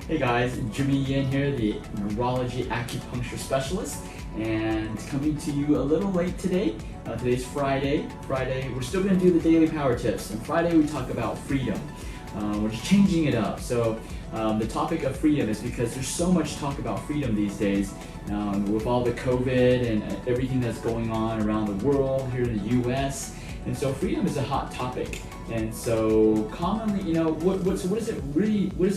Hey guys, Jimmy Yin here, the neurology acupuncture specialist, and coming to you a little late today. Today's Friday. We're still going to do the daily power tips, and Friday we talk about freedom. We're just changing it up. So the topic of freedom is because there's so much talk about freedom these days with all the COVID and everything that's going on around the world, here in the US. And so freedom is a hot topic. And so commonly, what does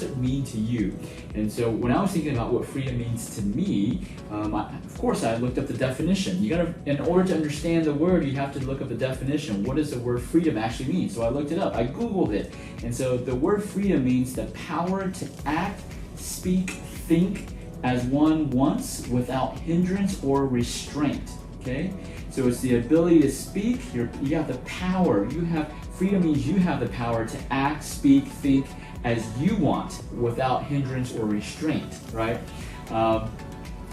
it mean to you? And so when I was thinking about what freedom means to me, of course I looked up the definition. In order to understand the word, you have to look up the definition. What does the word freedom actually mean? So I looked it up, I Googled it. And so the word freedom means the power to act, speak, think as one wants without hindrance or restraint. Okay? So it's the ability to speak, you have the power, freedom means you have the power to act, speak, think as you want without hindrance or restraint, right?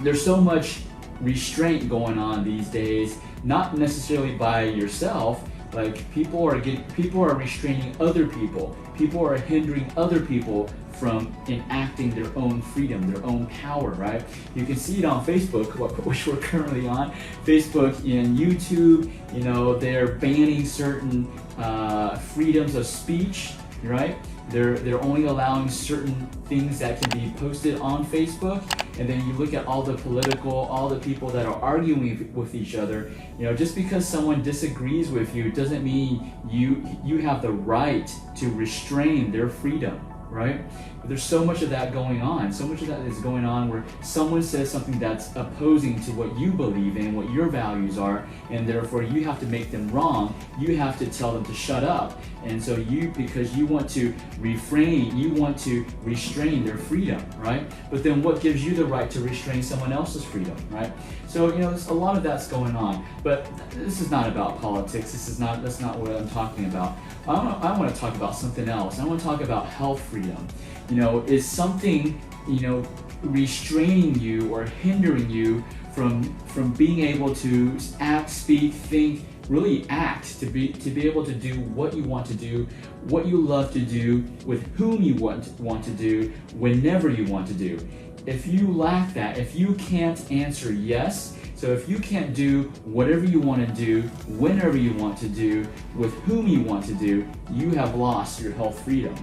There's so much restraint going on these days, not necessarily by yourself. Like people are restraining other people. People are hindering other people from enacting their own freedom, their own power, right? You can see it on Facebook, which we're currently on. Facebook and YouTube, they're banning certain freedoms of speech, right? They're only allowing certain things that can be posted on Facebook. And then you look at all the people that are arguing with each other. Just because someone disagrees with you doesn't mean you have the right to restrain their freedom, right? But there's so much of that going on. So much of that is going on where someone says something that's opposing to what you believe in, what your values are, and therefore you have to make them wrong. You have to tell them to shut up. And so because you want to you want to restrain their freedom, right? But then what gives you the right to restrain someone else's freedom, right? So, there's a lot of that's going on. But this is not about politics. That's not what I'm talking about. I want to talk about something else. I want to talk about health freedom. Is something, restraining you or hindering you from being able to act, speak, think, really act, to be able to do what you want to do, what you love to do, with whom you want to do, whenever you want to do. If you lack that, if you can't answer yes, so if you can't do whatever you want to do, whenever you want to do, with whom you want to do, you have lost your health freedom.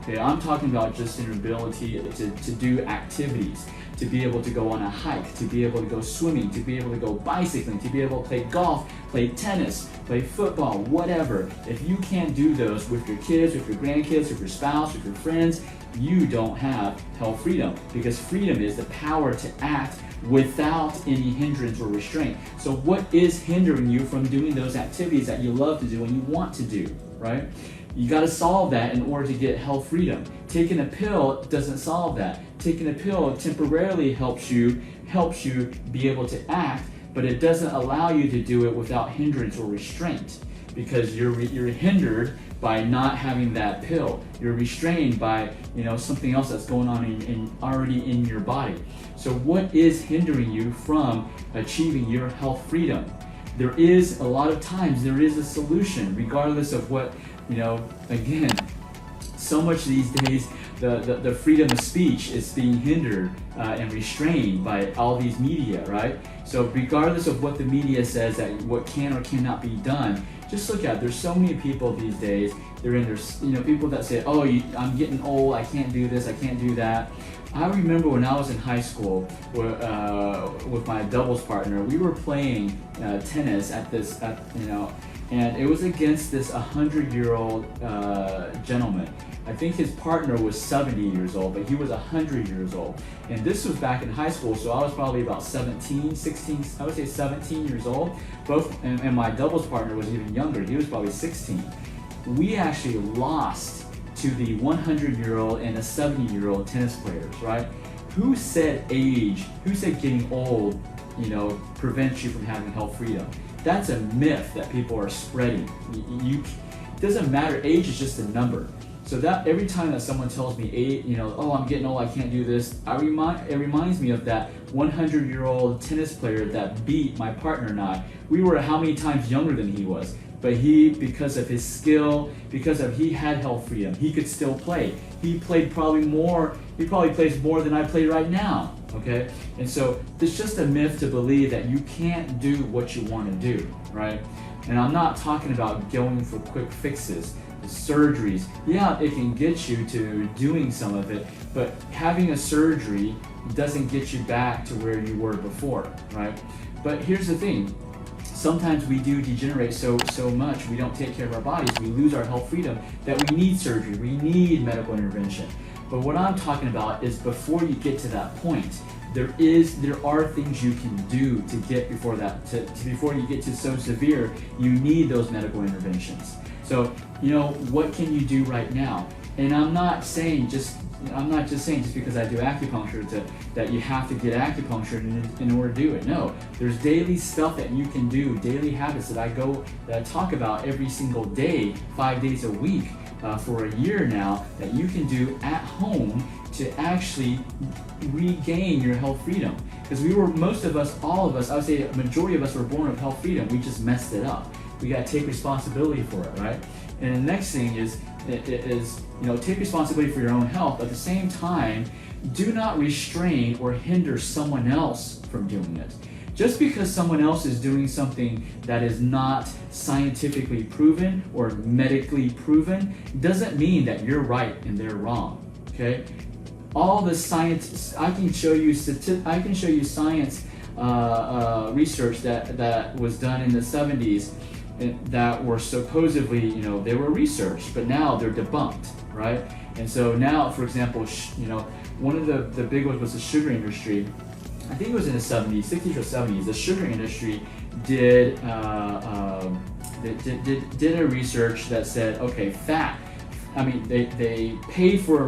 Okay, I'm talking about just an ability to do activities, to be able to go on a hike, to be able to go swimming, to be able to go bicycling, to be able to play golf, play tennis, play football, whatever. If you can't do those with your kids, with your grandkids, with your spouse, with your friends, you don't have health freedom, because freedom is the power to act without any hindrance or restraint. So what is hindering you from doing those activities that you love to do and you want to do, right? You got to solve that in order to get health freedom. Taking a pill doesn't solve that. Taking a pill temporarily helps you be able to act, but it doesn't allow you to do it without hindrance or restraint, because you're hindered by not having that pill. You're restrained by something else that's going on already in your body. So what is hindering you from achieving your health freedom? There is a solution, regardless of what, again, so much these days the freedom of speech is being hindered and restrained by all these media, right? So regardless of what the media says that what can or cannot be done, just look at, there's so many people these days, they're in their, people that say, I'm getting old, I can't do this, I can't do that. I remember when I was in high school with my doubles partner, we were playing tennis and it was against this 100-year-old gentleman. I think his partner was 70 years old, but he was 100 years old. And this was back in high school, so I was probably about 17 years old. And my doubles partner was even younger. He was probably 16. We actually lost to the 100-year-old and a 70-year-old tennis players, right? Who said getting old, prevents you from having health freedom? That's a myth that people are spreading. It doesn't matter, age is just a number. So that every time that someone tells me, oh, I'm getting old, I can't do this, it reminds me of that 100-year-old tennis player that beat my partner and I. We were how many times younger than he was, but he, because of his skill, he had health freedom, he could still play. He probably plays more than I play right now, okay? And so it's just a myth to believe that you can't do what you want to do, right? And I'm not talking about going for quick fixes, surgeries. Yeah, it can get you to doing some of it, but having a surgery doesn't get you back to where you were before, right? But here's the thing. Sometimes we do degenerate so much, we don't take care of our bodies, we lose our health freedom, that we need surgery, we need medical intervention. But what I'm talking about is before you get to that point, there are things you can do to get before you get to so severe, you need those medical interventions. So, what can you do right now? And I'm not just saying just because I do acupuncture that you have to get acupuncture in order to do it. No, there's daily stuff that you can do, daily habits that I talk about every single day, 5 days a week, for a year now, that you can do at home to actually regain your health freedom. Because all of us, I would say a majority of us were born with health freedom, we just messed it up. We got to take responsibility for it, right? And the next thing is take responsibility for your own health. At the same time, do not restrain or hinder someone else from doing it. Just because someone else is doing something that is not scientifically proven or medically proven doesn't mean that you're right and they're wrong, okay? All the science, I can show you science research that was done in the 70s that were supposedly, they were researched, but now they're debunked, right? And so now, for example, one of the big ones was the sugar industry. I think it was in the 60s or 70s. The sugar industry did a research that said, okay, fat. I mean, they paid for a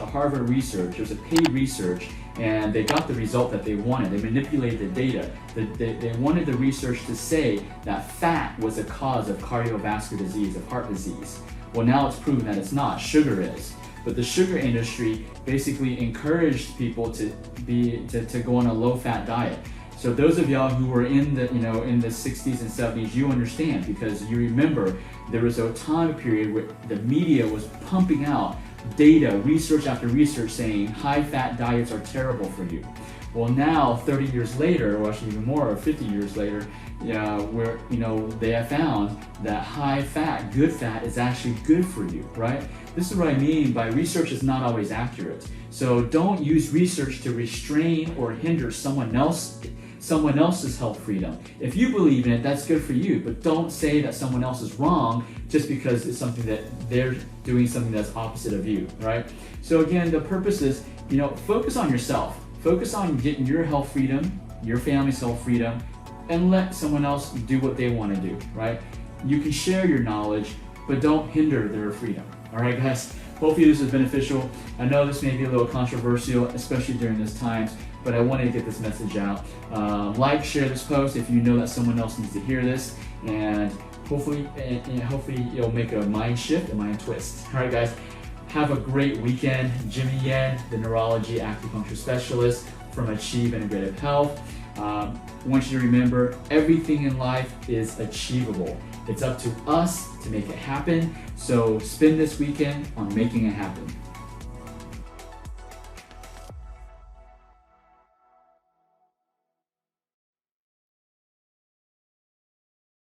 Harvard research. It was a paid research, and they got the result that they wanted. They manipulated the data. They wanted the research to say that fat was a cause of cardiovascular disease, of heart disease. Well, now it's proven that it's not. Sugar is. But the sugar industry basically encouraged people to go on a low-fat diet. So those of y'all who were in the 60s and 70s, you understand, because you remember there was a time period where the media was pumping out data, research after research, saying high-fat diets are terrible for you. Well, now 30 years later, or actually even more, or 50 years later, where they have found that high-fat, good fat is actually good for you, right? This is what I mean by research is not always accurate. So don't use research to restrain or hinder someone else's health freedom. If you believe in it, that's good for you, but don't say that someone else is wrong just because it's something that they're doing something that's opposite of you, right? So again, the purpose is, focus on yourself. Focus on getting your health freedom, your family's health freedom, and let someone else do what they want to do, right? You can share your knowledge, but don't hinder their freedom. All right, guys? Hopefully this is beneficial. I know this may be a little controversial, especially during this times, but I wanted to get this message out. Share this post if you know that someone else needs to hear this, and hopefully it'll make a mind shift, a mind twist. All right, guys? Have a great weekend. Jimmy Yen, the neurology acupuncture specialist from Achieve Integrative Health. I want you to remember, everything in life is achievable. It's up to us to make it happen. So spend this weekend on making it happen.